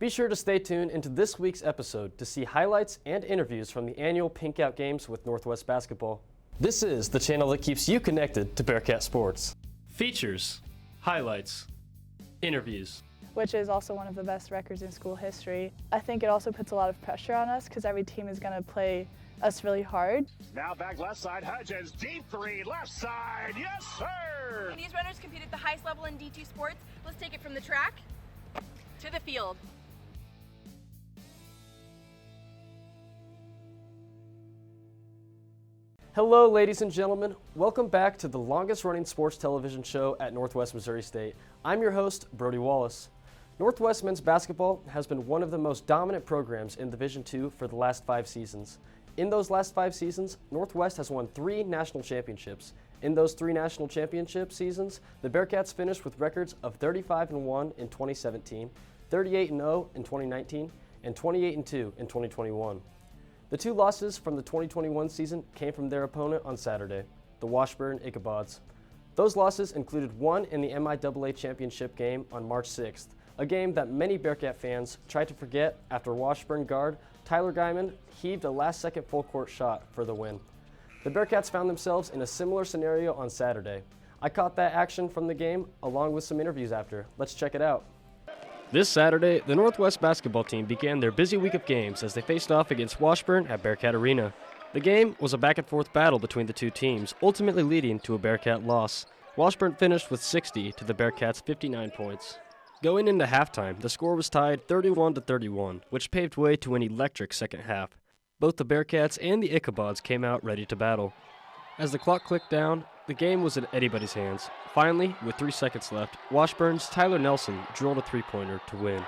Be sure to stay tuned into this week's episode to see highlights and interviews from the annual Pink Out Games with Northwest Basketball. This is the channel that keeps you connected to Bearcat sports. Features, highlights, interviews. Which is also one of the best records in school history. I think it also puts a lot of pressure on us because every team is going to play us really hard. Now back left side, Hudgens, deep three, left side, yes sir! And these runners compete at the highest level in D2 sports. Let's take it from the track to the field. Hello, ladies and gentlemen. Welcome back to the longest running sports television show at Northwest Missouri State. I'm your host, Brodie Wallace. Northwest men's basketball has been one of the most dominant programs in Division II for the last 5 seasons. In those last 5 seasons, Northwest has won 3 national championships. In those 3 national championship seasons, the Bearcats finished with records of 35-1 in 2017, 38-0 in 2019, and 28-2 in 2021. The 2 losses from the 2021 season came from their opponent on Saturday, the Washburn Ichabods. Those losses included one in the MIAA championship game on March 6th, a game that many Bearcat fans tried to forget after Washburn guard Tyler Guyman heaved a last-second full-court shot for the win. The Bearcats found themselves in a similar scenario on Saturday. I caught that action from the game along with some interviews after. Let's check it out. This Saturday, the Northwest basketball team began their busy week of games as they faced off against Washburn at Bearcat Arena. The game was a back-and-forth battle between the 2 teams, ultimately leading to a Bearcat loss. Washburn finished with 60 to the Bearcats' 59 points. Going into halftime, the score was tied 31-31, which paved way to an electric second half. Both the Bearcats and the Ichabods came out ready to battle. As the clock clicked down, the game was in anybody's hands. Finally, with 3 seconds left, Washburn's Tyler Nelson drilled a 3-pointer to win.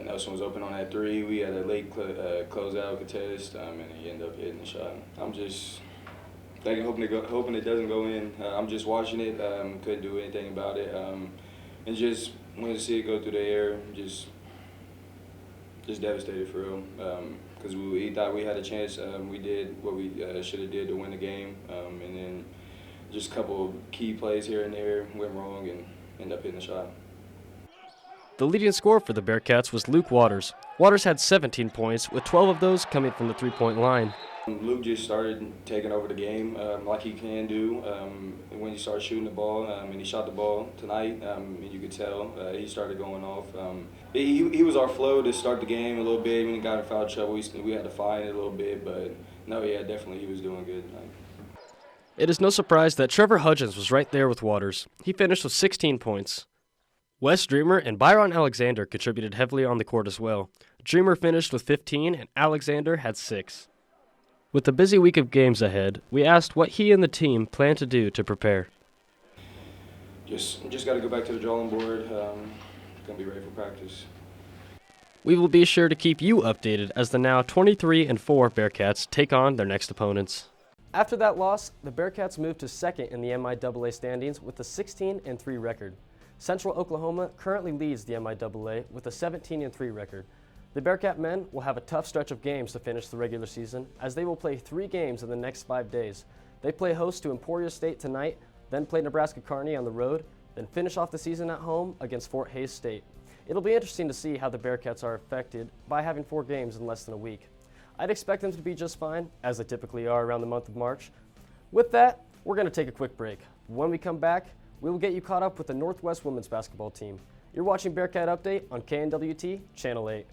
Nelson was open on that 3. We had a late closeout contest, and he ended up hitting the shot. I'm just hoping it doesn't go in. I'm just watching it, couldn't do anything about it, and just wanted to see it go through the air. Just devastated for real, because we thought we had a chance. We did what we should have did to win the game, and then just a couple of key plays here and there went wrong and ended up hitting the shot. The leading scorer for the Bearcats was Luke Waters. Waters had 17 points, with 12 of those coming from the 3-point line. Luke just started taking over the game like he can do. When he started shooting the ball, and he shot the ball tonight, and you could tell he started going off. He was our flow to start the game a little bit. When he got in foul trouble, we had to find it a little bit, but no, yeah, definitely he was doing good tonight. It is no surprise that Trevor Hudgens was right there with Waters. He finished with 16 points. Wes Dreamer and Byron Alexander contributed heavily on the court as well. Dreamer finished with 15 and Alexander had 6. With a busy week of games ahead, we asked what he and the team plan to do to prepare. Just got to go back to the drawing board. Going to be ready for practice. We will be sure to keep you updated as the now 23-4 Bearcats take on their next opponents. After that loss, the Bearcats moved to 2nd in the MIAA standings with a 16-3 record. Central Oklahoma currently leads the MIAA with a 17-3 record. The Bearcat men will have a tough stretch of games to finish the regular season as they will play 3 games in the next 5 days. They play host to Emporia State tonight, then play Nebraska Kearney on the road, then finish off the season at home against Fort Hays State. It'll be interesting to see how the Bearcats are affected by having 4 games in less than a week. I'd expect them to be just fine, as they typically are around the month of March. With that, we're going to take a quick break. When we come back, we will get you caught up with the Northwest women's basketball team. You're watching Bearcat Update on KNWT Channel 8.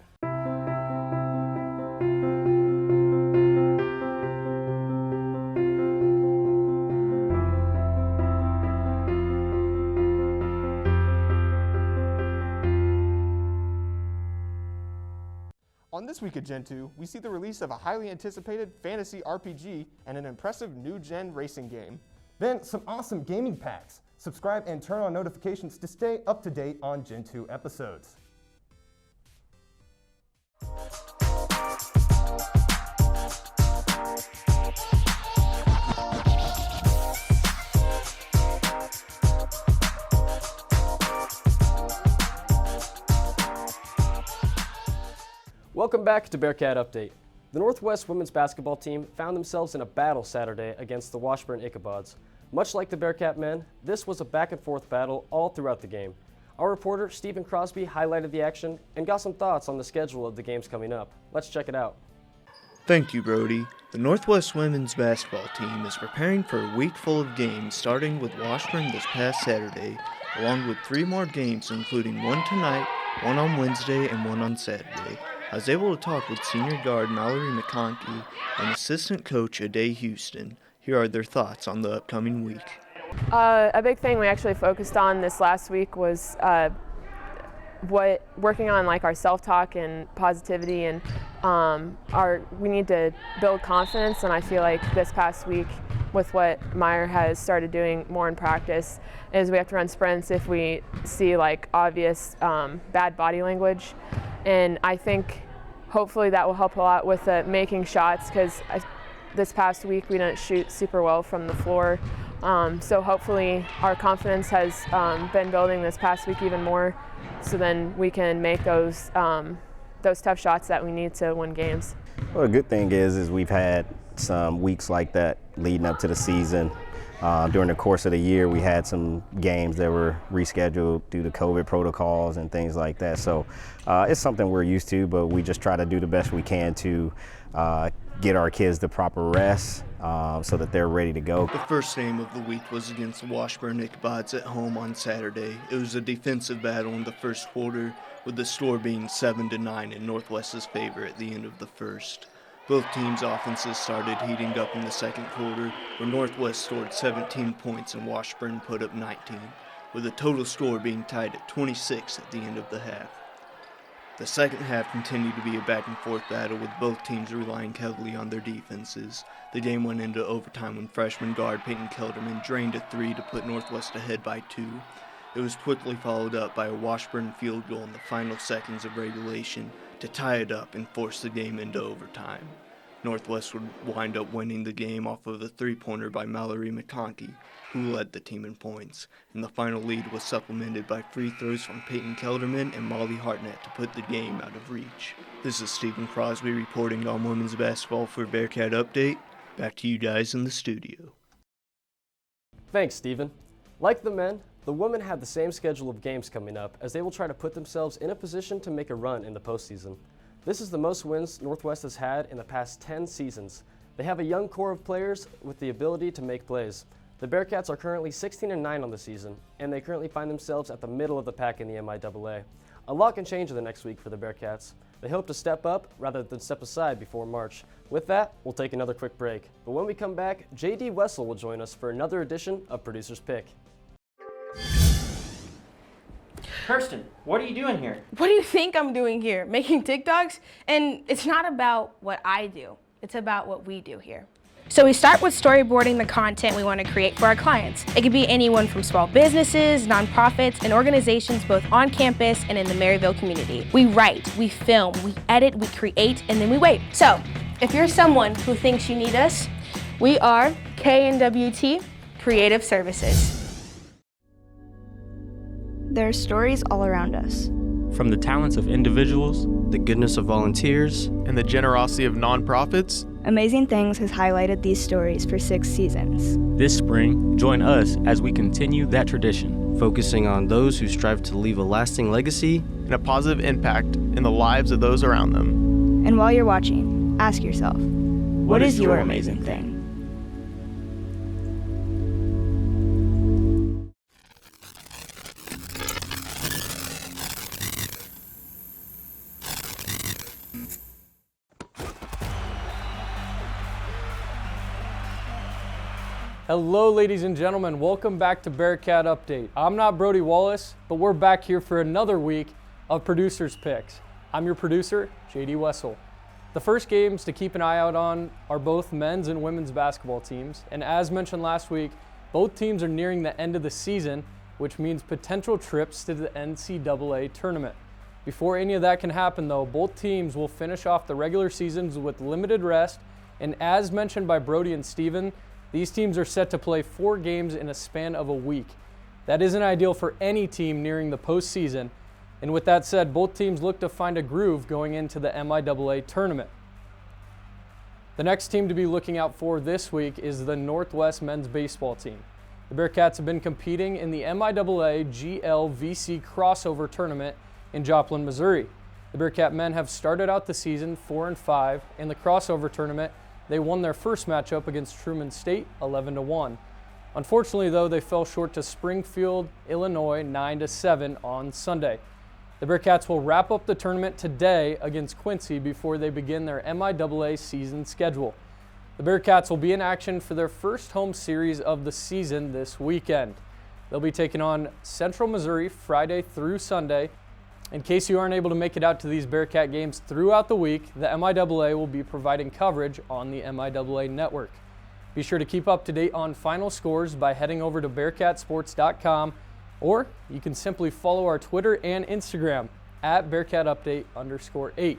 On this week of Gen 2, we see the release of a highly anticipated fantasy RPG and an impressive new-gen racing game. Then some awesome gaming packs. Subscribe and turn on notifications to stay up to date on Gen 2 episodes. Welcome back to Bearcat Update. The Northwest women's basketball team found themselves in a battle Saturday against the Washburn Ichabods. Much like the Bearcat men, this was a back-and-forth battle all throughout the game. Our reporter, Stephen Crosby, highlighted the action and got some thoughts on the schedule of the games coming up. Let's check it out. Thank you, Brodie. The Northwest women's basketball team is preparing for a week full of games, starting with Washburn this past Saturday, along with 3 more games, including one tonight, one on Wednesday, and one on Saturday. I was able to talk with senior guard Mallory McConkey and assistant coach Ade Houston. Here are their thoughts on the upcoming week. A big thing we actually focused on this last week was working on like our self-talk and positivity, and we need to build confidence. And I feel like this past week, with what Meyer has started doing more in practice, is we have to run sprints if we see like obvious bad body language, and I think hopefully that will help a lot with making shots, because this past week we didn't shoot super well from the floor. So hopefully our confidence has been building this past week even more, so then we can make those tough shots that we need to win games. Well, the good thing is we've had some weeks like that leading up to the season. During the course of the year, we had some games that were rescheduled due to COVID protocols and things like that. So it's something we're used to, but we just try to do the best we can to get our kids the proper rest so that they're ready to go. The first game of the week was against the Washburn Ichabod's at home on Saturday. It was a defensive battle in the first quarter, with the score being 7-9 in Northwest's favor at the end of the first. Both teams' offenses started heating up in the second quarter, where Northwest scored 17 points and Washburn put up 19, with the total score being tied at 26 at the end of the half. The second half continued to be a back-and-forth battle, with both teams relying heavily on their defenses. The game went into overtime when freshman guard Peyton Kelderman drained a 3 to put Northwest ahead by 2. It was quickly followed up by a Washburn field goal in the final seconds of regulation to tie it up and force the game into overtime. Northwest would wind up winning the game off of a 3-pointer by Mallory McConkey, who led the team in points, and the final lead was supplemented by free throws from Peyton Kelderman and Molly Hartnett to put the game out of reach. This is Stephen Crosby reporting on women's basketball for Bearcat Update. Back to you guys in the studio. Thanks, Stephen. Like the men, the women have the same schedule of games coming up, as they will try to put themselves in a position to make a run in the postseason. This is the most wins Northwest has had in the past 10 seasons. They have a young core of players with the ability to make plays. The Bearcats are currently 16-9 on the season, and they currently find themselves at the middle of the pack in the MIAA. A lot can change in the next week for the Bearcats. They hope to step up rather than step aside before March. With that, we'll take another quick break. But when we come back, JD Wessel will join us for another edition of Producer's Pick. Kirsten, what are you doing here? What do you think I'm doing here? Making TikToks? And it's not about what I do. It's about what we do here. So we start with storyboarding the content we want to create for our clients. It could be anyone from small businesses, nonprofits, and organizations both on campus and in the Maryville community. We write, we film, we edit, we create, and then we wait. So if you're someone who thinks you need us, we are KNWT Creative Services. There are stories all around us. From the talents of individuals, the goodness of volunteers, and the generosity of nonprofits, Amazing Things has highlighted these stories for 6 seasons. This spring, join us as we continue that tradition, focusing on those who strive to leave a lasting legacy and a positive impact in the lives of those around them. And while you're watching, ask yourself, what is your amazing thing? Hello ladies and gentlemen, welcome back to Bearcat Update. I'm not Brodie Wallace, but we're back here for another week of Producer's Picks. I'm your producer, JD Wessel. The first games to keep an eye out on are both men's and women's basketball teams, and as mentioned last week, both teams are nearing the end of the season, which means potential trips to the NCAA tournament. Before any of that can happen though, both teams will finish off the regular seasons with limited rest, and as mentioned by Brodie and Stephen, these teams are set to play 4 games in a span of a week. That isn't ideal for any team nearing the postseason. And with that said, both teams look to find a groove going into the MIAA tournament. The next team to be looking out for this week is the Northwest men's baseball team. The Bearcats have been competing in the MIAA GLVC crossover tournament in Joplin, Missouri. The Bearcat men have started out the season 4-5. In the crossover tournament, they won their first matchup against Truman State 11-1. Unfortunately, though, they fell short to Springfield, Illinois 9-7 on Sunday. The Bearcats will wrap up the tournament today against Quincy before they begin their MIAA season schedule. The Bearcats will be in action for their first home series of the season this weekend. They'll be taking on Central Missouri Friday through Sunday. In case you aren't able to make it out to these Bearcat games throughout the week, the MIAA will be providing coverage on the MIAA network. Be sure to keep up to date on final scores by heading over to bearcatsports.com, or you can simply follow our Twitter and Instagram at BearcatUpdate_8.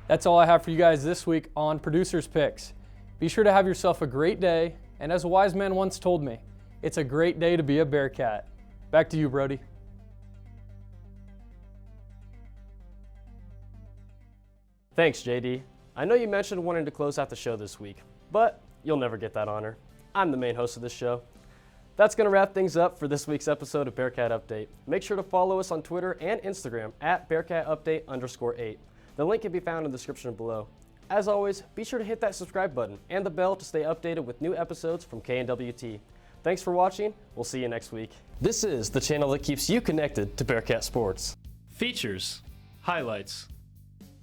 That's all I have for you guys this week on Producers Picks. Be sure to have yourself a great day, and as a wise man once told me, it's a great day to be a Bearcat. Back to you, Brodie. Thanks, JD. I know you mentioned wanting to close out the show this week, but you'll never get that honor. I'm the main host of this show. That's going to wrap things up for this week's episode of Bearcat Update. Make sure to follow us on Twitter and Instagram at BearcatUpdate_8. The link can be found in the description below. As always, be sure to hit that subscribe button and the bell to stay updated with new episodes from KNWT. Thanks for watching. We'll see you next week. This is the channel that keeps you connected to Bearcat sports. Features, highlights,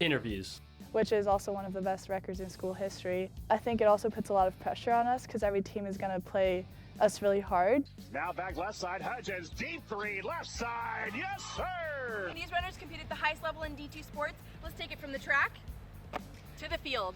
interviews. Which is also one of the best records in school history. I think it also puts a lot of pressure on us because every team is going to play us really hard. Now back left side, Hudgens, deep three, left side, yes sir! These runners compete at the highest level in D2 sports. Let's take it from the track to the field.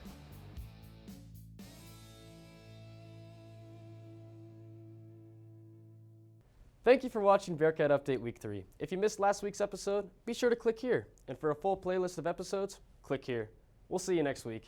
Thank you for watching Bearcat Update Week 3. If you missed last week's episode, be sure to click here. And for a full playlist of episodes, click here. We'll see you next week.